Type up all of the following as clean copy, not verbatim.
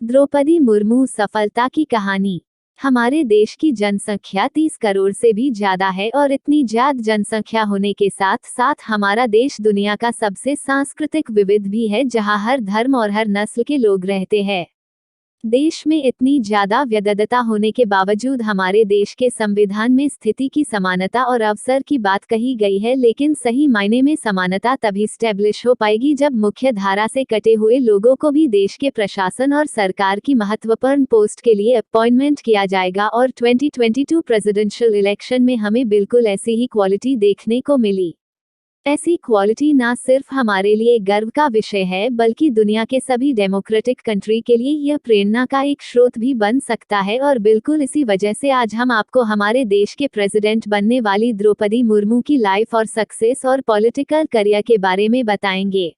द्रौपदी मुर्मू सफलता की कहानी। हमारे देश की जनसंख्या 30 करोड़ से भी ज्यादा है और इतनी ज्यादा जनसंख्या होने के साथ साथ हमारा देश दुनिया का सबसे सांस्कृतिक विविध भी है, जहां हर धर्म और हर नस्ल के लोग रहते हैं। देश में इतनी ज्यादा विविधता होने के बावजूद हमारे देश के संविधान में स्थिति की समानता और अवसर की बात कही गई है, लेकिन सही मायने में समानता तभी स्टैब्लिश हो पाएगी जब मुख्य धारा से कटे हुए लोगों को भी देश के प्रशासन और सरकार की महत्वपूर्ण पोस्ट के लिए अपॉइंटमेंट किया जाएगा। और 2022 प्रेसिडेंशियल इलेक्शन में हमें बिल्कुल ऐसी ही क्वालिटी देखने को मिली। ऐसी क्वालिटी ना सिर्फ हमारे लिए गर्व का विषय है, बल्कि दुनिया के सभी डेमोक्रेटिक कंट्री के लिए यह प्रेरणा का एक स्रोत भी बन सकता है। और बिल्कुल इसी वजह से आज हम आपको हमारे देश के प्रेसिडेंट बनने वाली द्रौपदी मुर्मू की लाइफ और सक्सेस और पॉलिटिकल करियर के बारे में बताएंगे।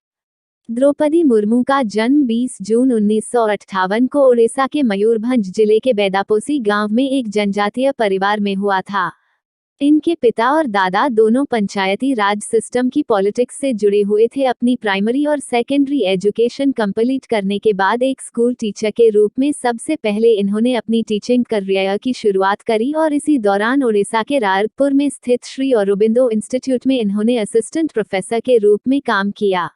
द्रौपदी मुर्मू का जन्म 20 जून 1958 को ओडिशा के मयूरभंज जिले के बेदापोसी गांव में एक जनजातीय परिवार में हुआ था। इनके पिता और दादा दोनों पंचायती राज सिस्टम की पॉलिटिक्स से जुड़े हुए थे। अपनी प्राइमरी और सेकेंडरी एजुकेशन कंप्लीट करने के बाद एक स्कूल टीचर के रूप में सबसे पहले इन्होंने अपनी टीचिंग करियर की शुरुआत करी और इसी दौरान ओडिशा के रायपुर में स्थित श्री अरबिंदो इंस्टीट्यूट में इन्होंने असिस्टेंट प्रोफेसर के रूप में काम किया।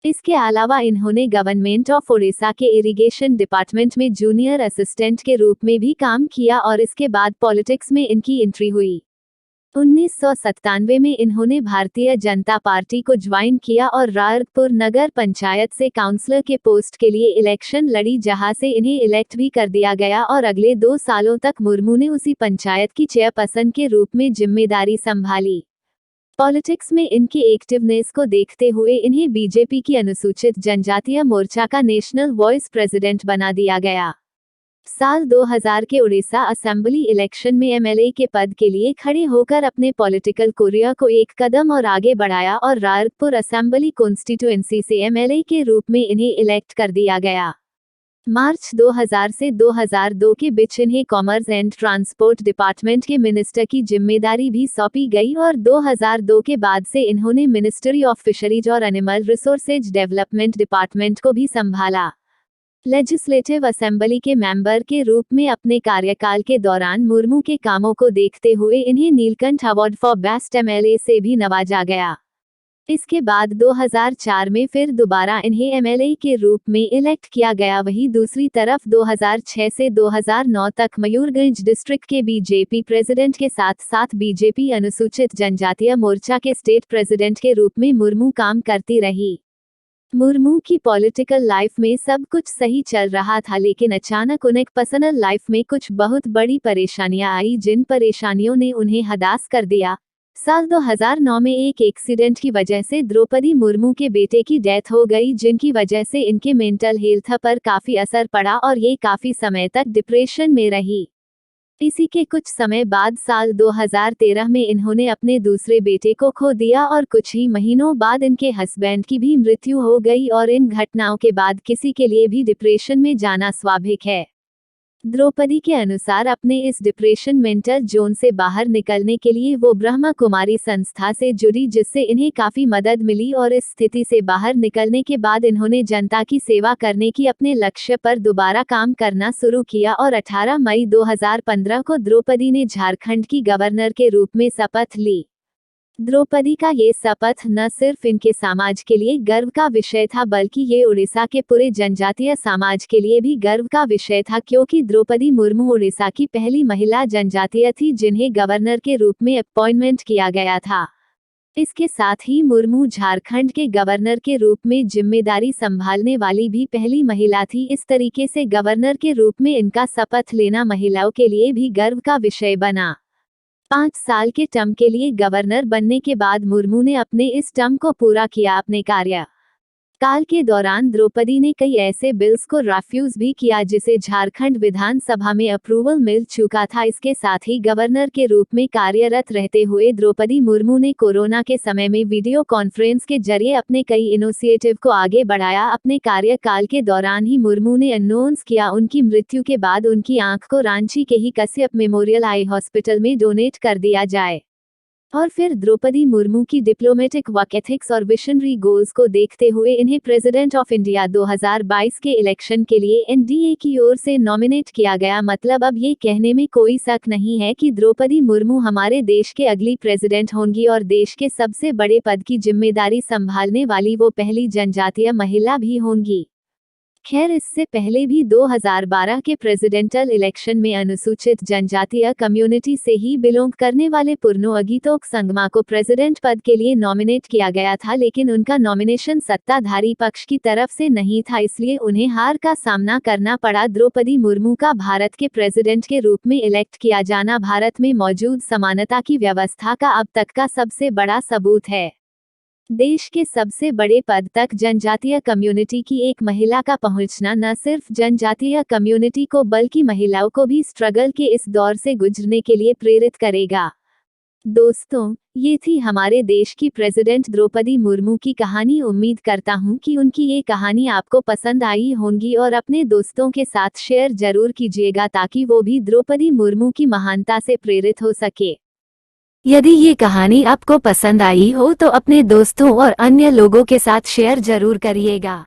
इसके अलावा इन्होंने गवर्नमेंट ऑफ ओडिशा के इरिगेशन डिपार्टमेंट में जूनियर असिस्टेंट के रूप में भी काम किया और इसके बाद पॉलिटिक्स में इनकी एंट्री हुई। 1997 में इन्होंने भारतीय जनता पार्टी को ज्वाइन किया और रायपुर नगर पंचायत से काउंसलर के पोस्ट के लिए इलेक्शन लड़ी, जहां से इन्हें इलेक्ट भी कर दिया गया और अगले 2 सालों तक मुर्मू ने उसी पंचायत की चेयरपर्सन के रूप में जिम्मेदारी संभाली। पॉलिटिक्स में इनकी एक्टिवनेस को देखते हुए इन्हें बीजेपी की अनुसूचित जनजातीय मोर्चा का नेशनल वॉइस प्रेसिडेंट बना दिया गया। साल 2000 के उड़ीसा असेंबली इलेक्शन में एमएलए के पद के लिए खड़े होकर अपने पॉलिटिकल करियर को एक कदम और आगे बढ़ाया और रायपुर असेंबली कॉन्स्टिट्यूएंसी से एमएलए के रूप में इन्हें इलेक्ट कर दिया गया। मार्च 2000 से 2002 के बीच इन्हें कॉमर्स एंड ट्रांसपोर्ट डिपार्टमेंट के मिनिस्टर की जिम्मेदारी भी सौंपी गई और 2002 के बाद से इन्होंने मिनिस्ट्री ऑफ फिशरीज और एनिमल रिसोर्सेज डेवलपमेंट डिपार्टमेंट को भी संभाला। लेजिस्लेटिव असेंबली के मेंबर के रूप में अपने कार्यकाल के दौरान मुर्मू के कामों को देखते हुए इन्हें Neelkanth award for best MLA से भी नवाजा गया। इसके बाद 2004 में फिर दोबारा इन्हें एमएलए के रूप में इलेक्ट किया गया। वहीं दूसरी तरफ 2006 से 2009 तक मयूरभंज डिस्ट्रिक्ट के बीजेपी प्रेसिडेंट के साथ साथ बीजेपी अनुसूचित जनजातीय मोर्चा के स्टेट प्रेसिडेंट के रूप में मुर्मू काम करती रही। मुर्मू की पॉलिटिकल लाइफ में सब कुछ सही चल रहा था, लेकिन अचानक उन्हें पर्सनल लाइफ में कुछ बहुत बड़ी परेशानियां आई, जिन परेशानियों ने उन्हें हताश कर दिया। साल 2009 में एक एक्सीडेंट की वजह से द्रौपदी मुर्मू के बेटे की डेथ हो गई, जिनकी वजह से इनके मेंटल हेल्थ पर काफी असर पड़ा और ये काफी समय तक डिप्रेशन में रही। इसी के कुछ समय बाद साल 2013 में इन्होंने अपने दूसरे बेटे को खो दिया और कुछ ही महीनों बाद इनके हस्बैंड की भी मृत्यु हो गई और इन घटनाओं के बाद किसी के लिए भी डिप्रेशन में जाना स्वाभाविक है। द्रौपदी के अनुसार अपने इस डिप्रेशन मेंटल जोन से बाहर निकलने के लिए वो ब्रह्मा कुमारी संस्था से जुड़ी, जिससे इन्हें काफी मदद मिली और इस स्थिति से बाहर निकलने के बाद इन्होंने जनता की सेवा करने की अपने लक्ष्य पर दोबारा काम करना शुरू किया और 18 मई 2015 को द्रौपदी ने झारखंड की गवर्नर के रूप में शपथ ली। द्रौपदी का ये शपथ न सिर्फ इनके समाज के लिए गर्व का विषय था, बल्कि ये उड़ीसा के पूरे जनजातीय समाज के लिए भी गर्व का विषय था, क्योंकि द्रौपदी मुर्मू उड़ीसा की पहली महिला जनजातीय थी जिन्हें गवर्नर के रूप में अपॉइंटमेंट किया गया था। इसके साथ ही मुर्मू झारखंड के गवर्नर के रूप में जिम्मेदारी संभालने वाली भी पहली महिला थी। इस तरीके से गवर्नर के रूप में इनका शपथ लेना महिलाओं के लिए भी गर्व का विषय बना। 5 साल के टर्म के लिए गवर्नर बनने के बाद मुर्मू ने अपने इस टर्म को पूरा किया। अपने कार्यकाल के दौरान द्रौपदी ने कई ऐसे बिल्स को रिफ्यूज भी किया जिसे झारखंड विधानसभा में अप्रूवल मिल चुका था। इसके साथ ही गवर्नर के रूप में कार्यरत रहते हुए द्रौपदी मुर्मू ने कोरोना के समय में वीडियो कॉन्फ्रेंस के जरिए अपने कई इनिशिएटिव को आगे बढ़ाया। अपने कार्यकाल के दौरान ही मुर्मू ने अनाउंस किया उनकी मृत्यु के बाद उनकी आंख को रांची के ही कश्यप मेमोरियल आई हॉस्पिटल में डोनेट कर दिया जाए। और फिर द्रौपदी मुर्मू की डिप्लोमेटिक वर्क एथिक्स और विशनरी गोल्स को देखते हुए इन्हें प्रेसिडेंट ऑफ इंडिया 2022 के इलेक्शन के लिए एनडीए की ओर से नॉमिनेट किया गया। मतलब अब ये कहने में कोई शक नहीं है कि द्रौपदी मुर्मू हमारे देश के अगली प्रेसिडेंट होंगी और देश के सबसे बड़े पद की जिम्मेदारी संभालने वाली वो पहली जनजातीय महिला भी होंगी। खैर, इससे पहले भी 2012 के प्रेसिडेंटल इलेक्शन में अनुसूचित जनजातीय कम्युनिटी से ही बिलोंग करने वाले पुरनो अगीतोक संगमा को प्रेसिडेंट पद के लिए नॉमिनेट किया गया था, लेकिन उनका नॉमिनेशन सत्ताधारी पक्ष की तरफ से नहीं था, इसलिए उन्हें हार का सामना करना पड़ा। द्रौपदी मुर्मू का भारत के प्रेसिडेंट के रूप में इलेक्ट किया जाना भारत में मौजूद समानता की व्यवस्था का अब तक का सबसे बड़ा सबूत है। देश के सबसे बड़े पद तक जनजातीय कम्युनिटी की एक महिला का पहुंचना न सिर्फ जनजातीय कम्युनिटी को बल्कि महिलाओं को भी स्ट्रगल के इस दौर से गुजरने के लिए प्रेरित करेगा। दोस्तों, ये थी हमारे देश की प्रेसिडेंट द्रौपदी मुर्मू की कहानी। उम्मीद करता हूँ कि उनकी ये कहानी आपको पसंद आई होंगी और अपने दोस्तों के साथ शेयर जरूर कीजिएगा ताकि वो भी द्रौपदी मुर्मू की महानता से प्रेरित हो सके। यदि ये कहानी आपको पसंद आई हो तो अपने दोस्तों और अन्य लोगों के साथ शेयर जरूर करिएगा।